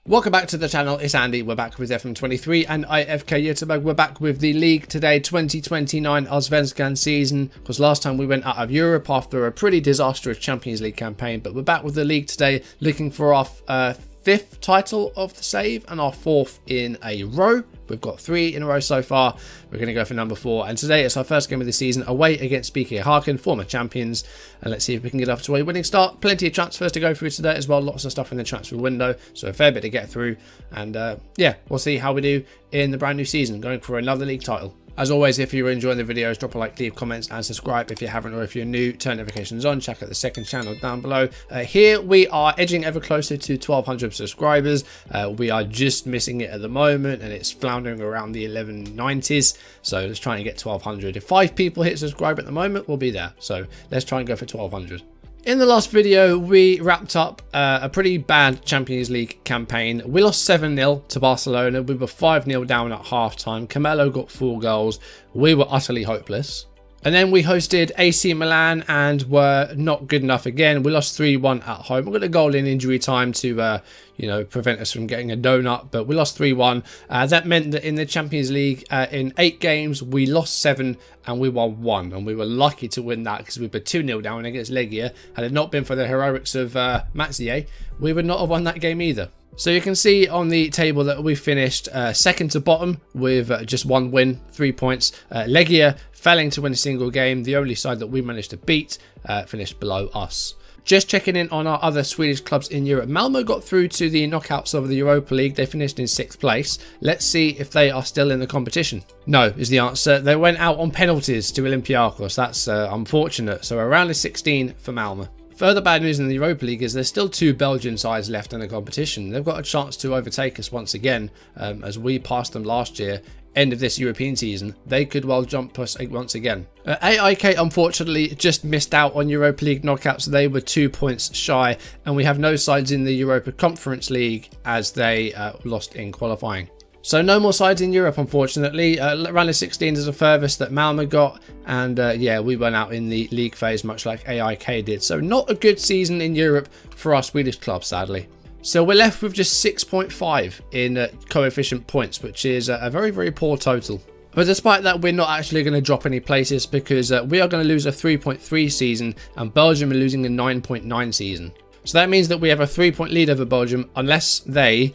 Welcome back to the channel, it's Andy, we're back with FM23 and IFK Goteborg. We're back with the league today, 2029 Allsvenskan season, because last time we went out of Europe after a pretty disastrous Champions League campaign, but we're back with the league today, looking for our fifth title of the save and our fourth in a row. We've got 3 in a row so far. We're going to go for number 4, and today it's our first game of the season away against BK Häcken, former champions, and let's see if we can get off to a winning start. Plenty of transfers to go through today as well, lots of stuff in the transfer window, so a fair bit to get through, and yeah, we'll see how we do in the brand new season, going for another league title. As always, if you're enjoying the videos, drop a like, leave comments, and subscribe if you haven't, or if you're new, turn notifications on. Check out the second channel down below. Here we are edging ever closer to 1,200 subscribers. We are just missing it at the moment, and it's floundering around the 1190s. So let's try and get 1,200. If 5 people hit subscribe at the moment, we'll be there. So let's try and go for 1,200. In the last video, we wrapped up a pretty bad Champions League campaign. We lost 7-0 to Barcelona. We were 5-0 down at halftime. Carmelo got 4 goals. We were utterly hopeless. And then we hosted AC Milan and were not good enough again. We lost 3-1 at home. We got a goal in injury time to, you know, prevent us from getting a donut. But we lost 3-1. That meant that in the Champions League, in 8 games, we lost 7 and we won 1. And we were lucky to win that because we were 2-0 down against Legia. Had it not been for the heroics of Mathieu, we would not have won that game either. So you can see on the table that we finished second to bottom with just 1 win, 3 points. Legia failing to win a single game. The only side that we managed to beat finished below us. Just checking in on our other Swedish clubs in Europe. Malmö got through to the knockouts of the Europa League. They finished in 6th place. Let's see if they are still in the competition. No is the answer. They went out on penalties to Olympiacos. That's unfortunate. So around a 16 for Malmö. Further bad news in the Europa League is there's still 2 Belgian sides left in the competition. They've got a chance to overtake us once again, as we passed them last year. End of this European season, they could well jump us once again. AIK unfortunately just missed out on Europa League knockouts. They were 2 points shy, and we have no sides in the Europa Conference League as they lost in qualifying. So no more sides in Europe, unfortunately. Round of 16 is the furthest that Malmö got, and yeah, we went out in the league phase much like AIK did. So not a good season in Europe for our Swedish club, sadly. So we're left with just 6.5 in coefficient points, which is a very, very poor total. But despite that, we're not actually going to drop any places because we are going to lose a 3.3 season, and Belgium are losing a 9.9 season. So that means that we have a 3-point lead over Belgium unless they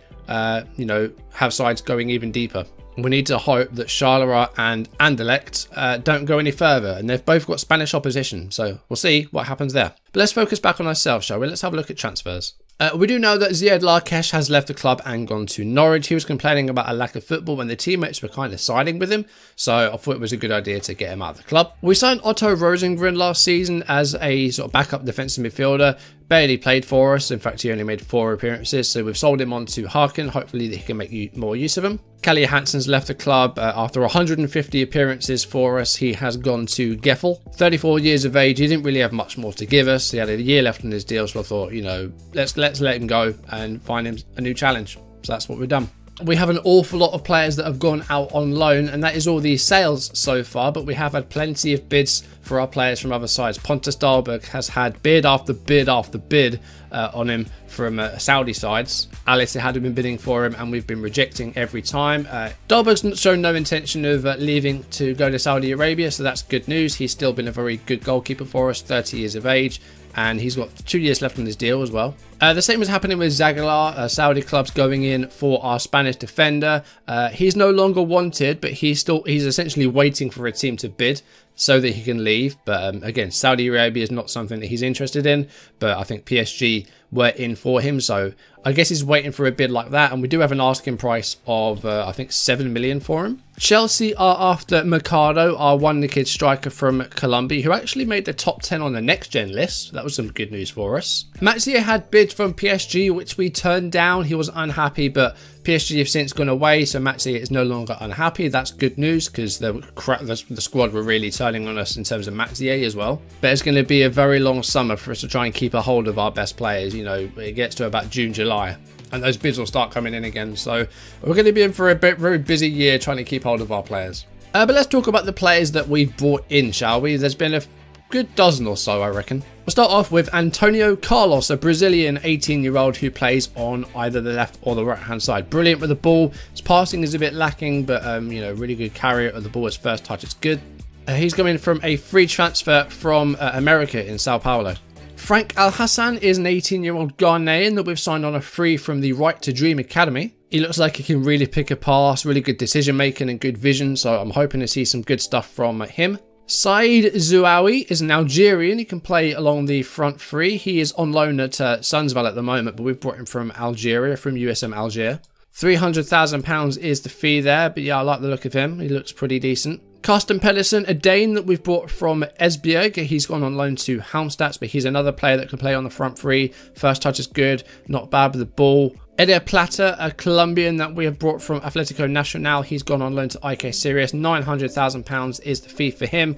you know, have sides going even deeper. We need to hope that Charleroi and Anderlecht don't go any further, and they've both got Spanish opposition, so we'll see what happens there. But let's focus back on ourselves, shall we? Let's have a look at transfers. We do know that Ziad Larkesh has left the club and gone to Norwich. He was complaining about a lack of football when the teammates were kind of siding with him, so I thought it was a good idea to get him out of the club. We signed Otto Rosengren last season as a sort of backup defensive midfielder. Barely played for us. In fact, he only made 4 appearances, so we've sold him on to Häcken. Hopefully he can make more use of him. Kalle Hansen's left the club after 150 appearances for us. He has gone to Gefle. 34 years of age. He didn't really have much more to give us. He had a year left on his deal, so I thought, you know, let's let him go and find him a new challenge. So that's what we've done. We have an awful lot of players that have gone out on loan, and that is all the sales so far, but we have had plenty of bids for our players from other sides. Pontus Dahlberg has had bid after bid after bid on him from Saudi sides. Alice had been bidding for him, and we've been rejecting every time. Dahlberg's shown no intention of leaving to go to Saudi Arabia, so that's good news. He's still been a very good goalkeeper for us, 30 years of age. And he's got 2 years left on his deal as well. The same was happening with Zagalar. Saudi clubs going in for our Spanish defender. He's no longer wanted, but he's essentially waiting for a team to bid so that he can leave. But again, Saudi Arabia is not something that he's interested in. But I think PSG were in for him, so I guess he's waiting for a bid like that. And we do have an asking price of I think 7 million for him. Chelsea are after Mercado, our one-kid striker from Colombia, who actually made the top 10 on the next-gen list. That was some good news for us. Mathieu had bids from PSG, which we turned down. He was unhappy, but PSG have since gone away, so Mathieu is no longer unhappy. That's good news because the squad were really turning on us in terms of Mathieu as well. But it's going to be a very long summer for us to try and keep a hold of our best players. You know, it gets to about June, July, and those bids will start coming in again. So we're going to be in for a very busy year trying to keep hold of our players. But let's talk about the players that we've brought in, shall we? There's been a good dozen or so, I reckon. We'll start off with Antonio Carlos, a Brazilian 18-year-old who plays on either the left or the right hand side. Brilliant with the ball. His passing is a bit lacking, but you know, really good carrier of the ball. His first touch is good. He's coming from a free transfer from America in Sao Paulo. Frank Al-Hassan is an 18-year-old Ghanaian that we've signed on a free from the Right to Dream Academy. He looks like he can really pick a pass, really good decision making and good vision, so I'm hoping to see some good stuff from him. Saeed Zouaoui is an Algerian. He can play along the front three. He is on loan at Sundsvall at the moment, but we've brought him from Algeria, from USM Alger. £300,000 is the fee there, but yeah, I like the look of him. He looks pretty decent. Carsten Pedersen, a Dane that we've brought from Esbjerg. He's gone on loan to Halmstad, but he's another player that can play on the front three. First touch is good, not bad with the ball. Eder Plata, a Colombian that we have brought from Atletico Nacional. He's gone on loan to IK Sirius. £900,000 is the fee for him.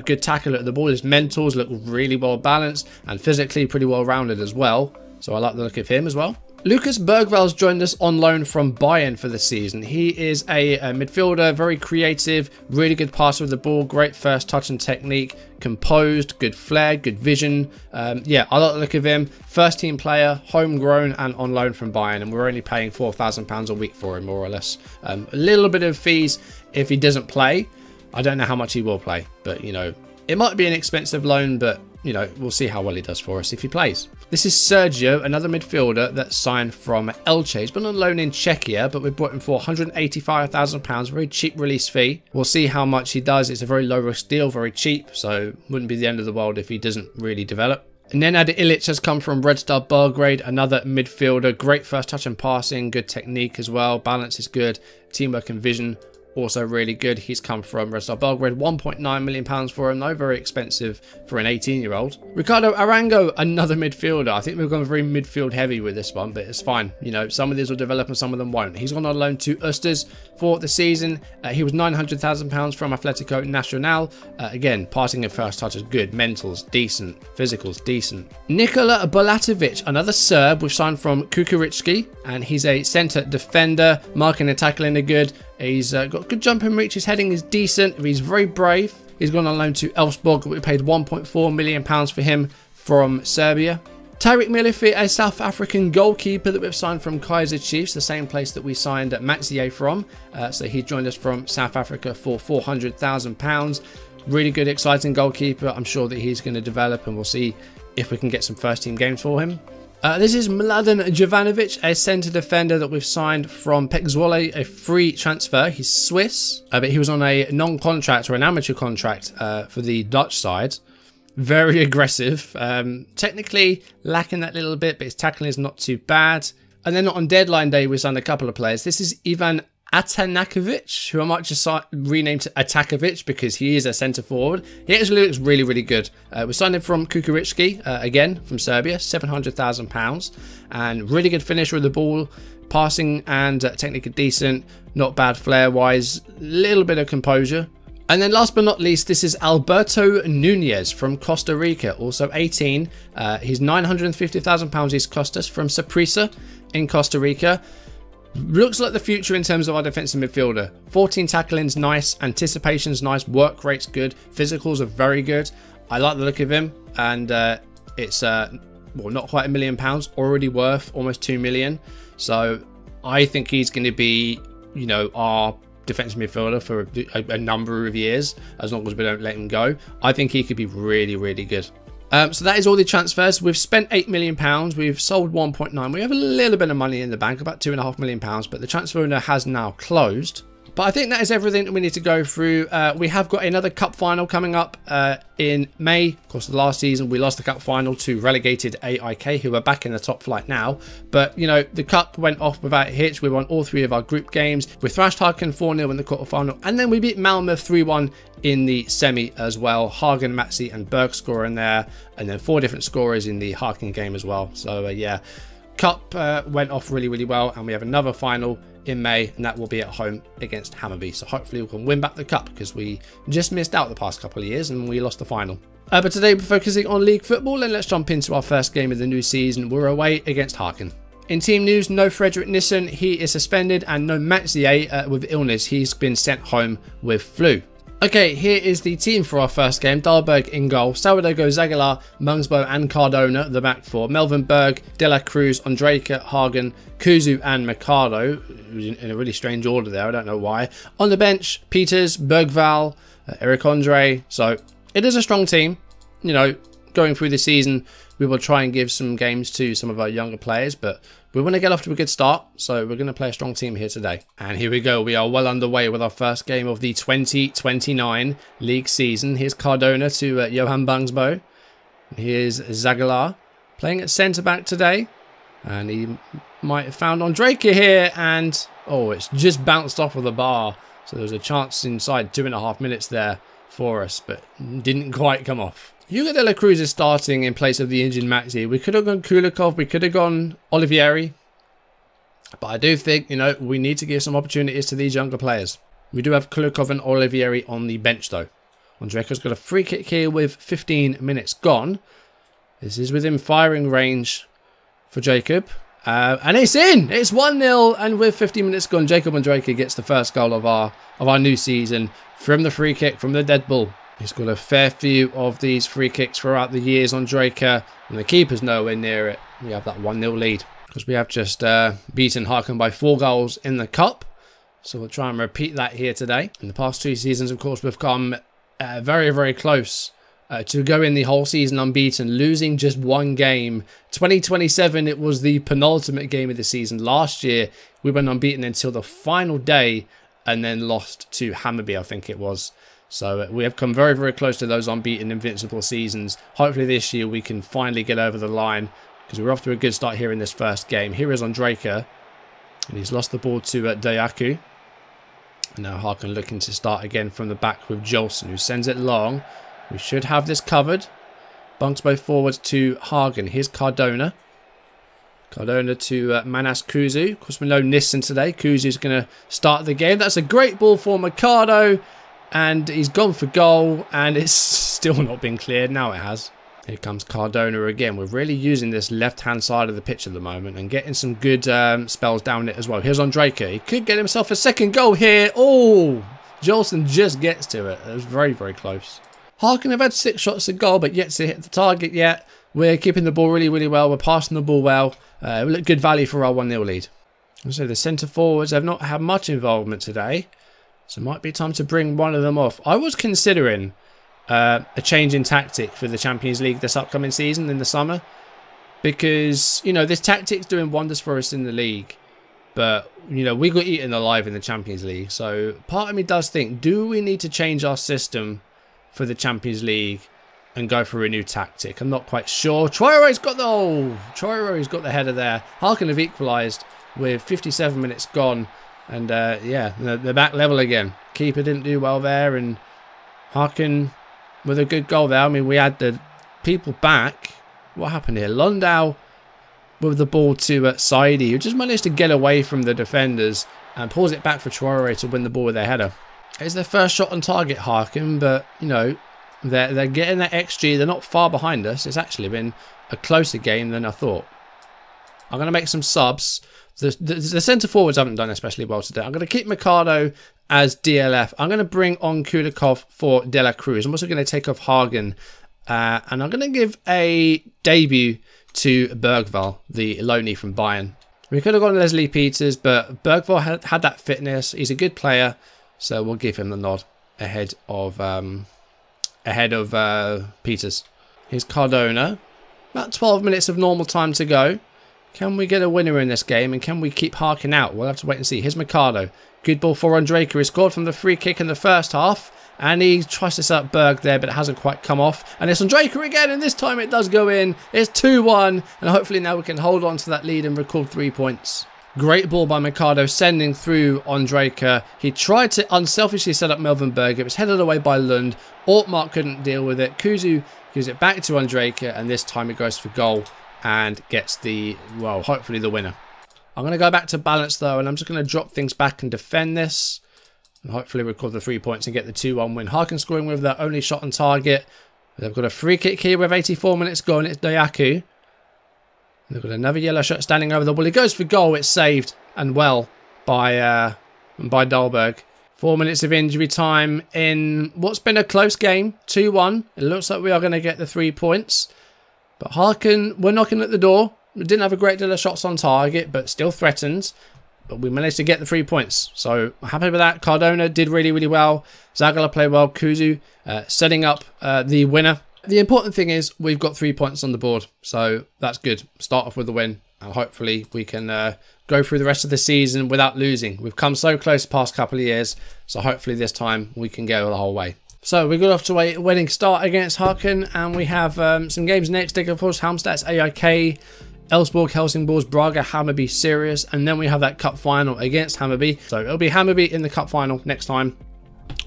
Good tackle at the ball. His mentals look really well balanced and physically pretty well rounded as well. So I like the look of him as well. Lucas Bergval's joined us on loan from Bayern for the season. He is a midfielder, very creative, really good passer with the ball, great first touch and technique, composed, good flair, good vision. Yeah, I like the look of him. First team player, homegrown and on loan from Bayern, and we're only paying £4,000 a week for him, more or less. A little bit of fees if he doesn't play. I don't know how much he will play, but you know, it might be an expensive loan, but you know, we'll see how well he does for us if he plays. This is Sergio, another midfielder that signed from Elche. He's been on loan in Czechia, but we bought him for £185,000, very cheap release fee. We'll see how much he does. It's a very low risk deal, very cheap, so wouldn't be the end of the world if he doesn't really develop. Nenad Ilic has come from Red Star Belgrade, another midfielder. Great first touch and passing, good technique as well. Balance is good, teamwork and vision also really good. He's come from Red Star Belgrade. £1.9 million for him though, very expensive for an 18-year-old. Ricardo Arango, another midfielder. I think we've gone very midfield heavy with this one, but it's fine. You know, some of these will develop and some of them won't. He's gone on loan to Usters for the season. He was £900,000 from Atletico Nacional. Again, passing and first touch is good. Mentals, decent. Physicals, decent. Nikola Bulatovic, another Serb we've signed from Kukuricki, and he's a centre defender. Marking and tackling are good. He's got good jump and reach. His heading is decent. He's very brave. He's gone on loan to Elfsborg. We paid £1.4 million for him from Serbia. Tariq Milifi, a South African goalkeeper that we've signed from Kaiser Chiefs, the same place that we signed Matzier from. So he joined us from South Africa for £400,000. Really good, exciting goalkeeper. I'm sure that he's going to develop, and we'll see if we can get some first team games for him. This is Mladen Jovanovic, a centre defender that we've signed from Pek Zwolle, a free transfer. He's Swiss, but he was on a non-contract or an amateur contract for the Dutch side. Very aggressive. Technically lacking that little bit, but his tackling is not too bad. And then on deadline day, we signed a couple of players. This is Ivan Atanakovic, who I might just rename to Atakovic because he is a centre forward. He actually looks really, really good. We signed him from Kukuricki, again from Serbia, £700,000, and really good finisher with the ball, passing and technique are decent, not bad flair wise, little bit of composure. And then last but not least, this is Alberto Nunez from Costa Rica, also 18. He's £950,000 he's cost us from Saprissa in Costa Rica. Looks like the future in terms of our defensive midfielder. 14 tackling's nice, anticipation's nice, work rate's good, physicals are very good. I like the look of him, and it's well, not quite £1 million, already worth almost 2 million. So I think he's going to be, you know, our defensive midfielder for a number of years, as long as we don't let him go. I think he could be really, really good. So that is all the transfers. We've spent £8 million. We've sold 1.9. We have a little bit of money in the bank, about £2.5 million, but the transfer window has now closed. But I think that is everything that we need to go through. We have got another cup final coming up in May. Of course, the last season we lost the cup final to relegated AIK, who are back in the top flight now. But, you know, the cup went off without a hitch. We won all 3 of our group games. We thrashed Haken 4-0 in the quarterfinal. And then we beat Malmö 3-1 in the semi as well. Hagen, Matsi and Berg score in there. And then 4 different scorers in the Haken game as well. So, yeah, cup went off really, really well. And we have another final in May, and that will be at home against Hammarby. So hopefully we can win back the cup, because we just missed out the past couple of years and we lost the final. But today we're focusing on league football, and let's jump into our first game of the new season. We're away against Haken. In team news, no Fredrik Nissen, he is suspended, and no Matzier with illness. He's been sent home with flu. Okay, here is the team for our first game. Dahlberg in goal, Sauerdogo, Zagala, Mungsbo and Cardona, the back four. Melvin Berg, De La Cruz, Ondrejka, Hagen, Kuzu and Mercado, in a really strange order there, I don't know why. On the bench, Peters, Bergvall, Eric Andre. So it is a strong team. You know, going through the season, we will try and give some games to some of our younger players, but we want to get off to a good start, so we're going to play a strong team here today. And here we go. We are well underway with our first game of the 2029 league season. Here's Cardona to Johan Bungsbo. Here's Zagala playing at centre-back today. And he might have found Ondrejka here, and oh, it's just bounced off of the bar. So there was a chance inside 2.5 minutes there for us, but didn't quite come off. Hugo De La Cruz is starting in place of the injured Maxi. We could have gone Kulikov, we could have gone Olivieri. But I do think, you know, we need to give some opportunities to these younger players. We do have Kulikov and Olivieri on the bench though. Ondrejka's got a free kick here with 15 minutes gone. This is within firing range for Jacob. And it's in! It's 1-0, and with 15 minutes gone, Jacob Ondrejka gets the first goal of our new season from the free kick from the dead ball. He's got a fair few of these free kicks throughout the years on Ondrejka, and the keeper's nowhere near it. We have that 1-0 lead because we have just beaten Haken by 4 goals in the cup. So we'll try and repeat that here today. In the past 2 seasons, of course, we've come very, very close to going the whole season unbeaten, losing just 1 game. 2027, it was the penultimate game of the season. Last year, we went unbeaten until the final day and then lost to Hammarby, I think it was. So we have come very, very close to those unbeaten, invincible seasons. Hopefully this year we can finally get over the line because we're off to a good start here in this first game. Here is Ondrejka, and he's lost the ball to Dayaku. And now Haken looking to start again from the back with Jolson, who sends it long. We should have this covered. Bungsbo forward to Hagen. Here's Cardona. Cardona to Manas Kuzu. Of course, we know Nissen today. Kuzu's going to start the game. That's a great ball for Mercado. And he's gone for goal, and it's still not been cleared. Now it has. Here comes Cardona again. We're really using this left-hand side of the pitch at the moment and getting some good spells down it as well. Here's Ondrejka. He could get himself a second goal here. Oh, Jolson just gets to it. It was very, very close. Haken have had 6 shots at goal, but yet to hit the target yet. We're keeping the ball really, really well. We're passing the ball well. We look good value for our 1-0 lead. So the centre forwards have not had much involvement today. So it might be time to bring one of them off. I was considering a change in tactic for the Champions League this upcoming season in the summer. Because, you know, this tactic's doing wonders for us in the league. But, you know, we got eaten alive in the Champions League. So part of me does think, do we need to change our system for the Champions League and go for a new tactic? I'm not quite sure. Traore's got the... Oh, Traore's got the header there. Haken have equalised with 57 minutes gone. And, yeah, they're back level again. Keeper didn't do well there. And Haken with a good goal there. I mean, we had the people back. What happened here? Lundau with the ball to Saidi, who just managed to get away from the defenders and pulls it back for Traore to win the ball with their header. It's their first shot on target, Haken, but, you know, they're getting that XG. They're not far behind us. It's actually been a closer game than I thought. I'm going to make some subs. The centre forwards haven't done especially well today. I'm going to keep Mercado as DLF. I'm going to bring on Kulikov for De La Cruz. I'm also going to take off Hagen. And I'm going to give a debut to Bergvall, the loanee from Bayern. We could have gone Leslie Peters, but Bergvall had that fitness. He's a good player, so we'll give him the nod ahead of Peters. Here's Cardona. About 12 minutes of normal time to go. Can we get a winner in this game, and can we keep Haken out? We'll have to wait and see. Here's Mercado. Good ball for Ondrejka. He scored from the free kick in the first half, and he tries to set up Berg there, but it hasn't quite come off. And it's Ondrejka again, and this time it does go in. It's 2-1, and hopefully now we can hold on to that lead and record 3 points. Great ball by Mercado, sending through Ondrejka. He tried to unselfishly set up Melvin Berg. It was headed away by Lund. Ortmark couldn't deal with it. Kuzu gives it back to Ondrejka, and this time it goes for goal and gets the, well, hopefully the winner. I'm going to go back to balance though, and I'm just going to drop things back and defend this. And hopefully record the 3 points and get the 2-1 win. Haken scoring with their only shot on target. They've got a free kick here with 84 minutes gone. It's Dayaku. They've got another yellow shot standing over the ball. He goes for goal. It's saved and well by Dahlberg. 4 minutes of injury time in what's been a close game, 2-1. It looks like we are going to get the 3 points. But Harken, we're knocking at the door. We didn't have a great deal of shots on target, but still threatened. But we managed to get the 3 points. So I'm happy with that. Cardona did really, really well. Zagala played well. Kuzu setting up the winner. The important thing is we've got 3 points on the board. So that's good. Start off with the win. And hopefully we can go through the rest of the season without losing. We've come so close the past couple of years. So hopefully this time we can go the whole way. So we got off to a winning start against Harken. And we have some games next. Degerfors, Halmstad's AIK. Elfsborg, Helsingborg, Braga, Hammarby, Sirius. And then we have that cup final against Hammarby. So it'll be Hammarby in the cup final next time.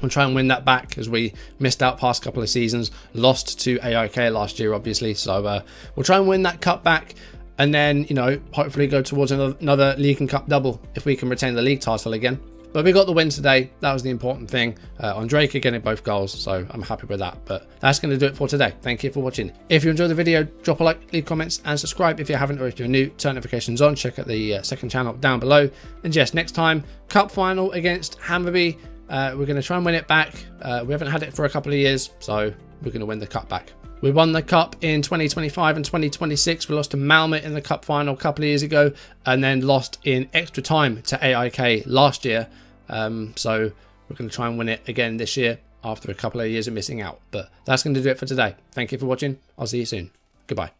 We'll try and win that back as we missed out past couple of seasons. Lost to AIK last year, obviously. So we'll try and win that cup back. And then, you know, hopefully go towards another League and Cup double if we can retain the league title again. But we got the win today. That was the important thing. Ondrejka getting both goals, so I'm happy with that. But that's going to do it for today. Thank you for watching. If you enjoyed the video, drop a like, leave comments, and subscribe if you haven't, or if you're new, turn notifications on. Check out the second channel down below. And yes, next time, cup final against Hammarby. We're going to try and win it back. We haven't had it for a couple of years, so we're going to win the cup back. We won the cup in 2025 and 2026. We lost to Malmö in the cup final a couple of years ago, and then lost in extra time to AIK last year. So we're going to try and win it again this year after a couple of years of missing out. But that's going to do it for today. Thank you for watching. I'll see you soon. Goodbye.